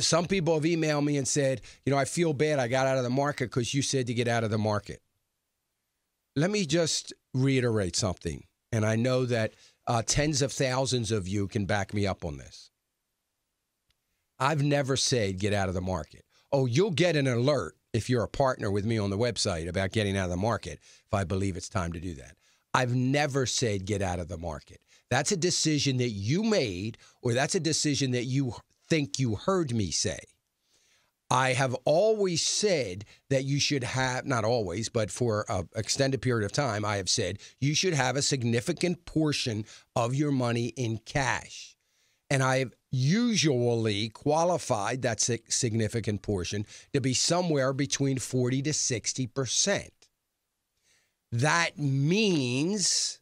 some people have emailed me and said, I feel bad I got out of the market because you said to get out of the market. Let me just reiterate something, and I know that tens of thousands of you can back me up on this. I've never said get out of the market. Oh, you'll get an alert if you're a partner with me on the website about getting out of the market if I believe it's time to do that. I've never said get out of the market. That's a decision that you made, or that's a decision that you think you heard me say. I have always said that you should have, not always, but for an extended period of time, I have said you should have a significant portion of your money in cash. And I've usually qualified that significant portion to be somewhere between 40 to 60%. That means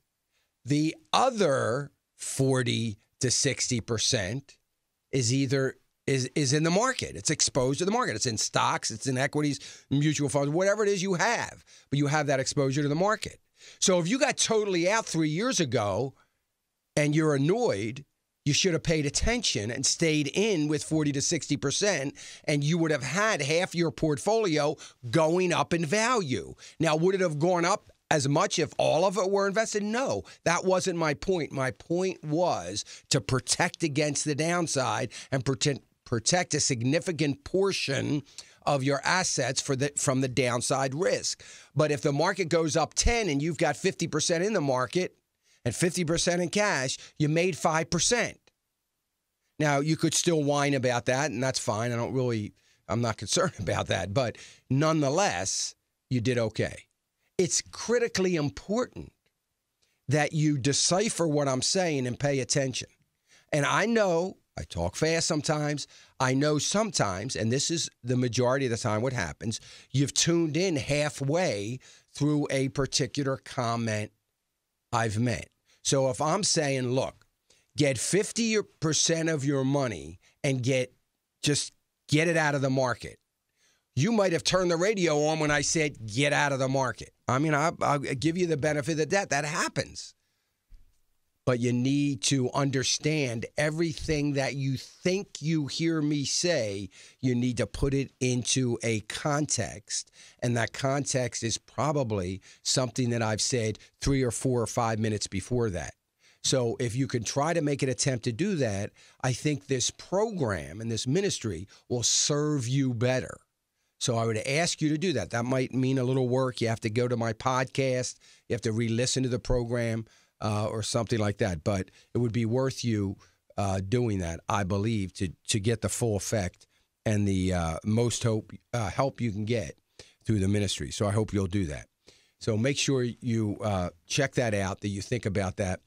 the other 40 to 60% is either is in the market. It's exposed to the market. It's in stocks, it's in equities, mutual funds, whatever it is you have. But you have that exposure to the market. So if you got totally out 3 years ago and you're annoyed, you should have paid attention and stayed in with 40 to 60%, and you would have had half your portfolio going up in value. Now, would it have gone up as much if all of it were invested? No, that wasn't my point. My point was to protect against the downside and protect a significant portion of your assets from the downside risk. But if the market goes up 10 and you've got 50% in the market and 50% in cash, you made 5%. Now, you could still whine about that, and that's fine. I'm not concerned about that. But nonetheless, you did okay. It's critically important that you decipher what I'm saying and pay attention. And I know I talk fast sometimes. I know sometimes, and this is the majority of the time what happens, you've tuned in halfway through a particular comment I've made. So if I'm saying, look, get 50% of your money and just get it out of the market, you might have turned the radio on when I said get out of the market. I mean, I'll give you the benefit of that happens. But you need to understand everything that you think you hear me say, you need to put it into a context. And that context is probably something that I've said 3 or 4 or 5 minutes before that. So if you can try to make an attempt to do that, I think this program and this ministry will serve you better. So I would ask you to do that. That might mean a little work. You have to go to my podcast. You have to re-listen to the program. Or something like that. But it would be worth you doing that, I believe, to get the full effect and the most help you can get through the ministry. So I hope you'll do that. So make sure you check that out, that you think about that.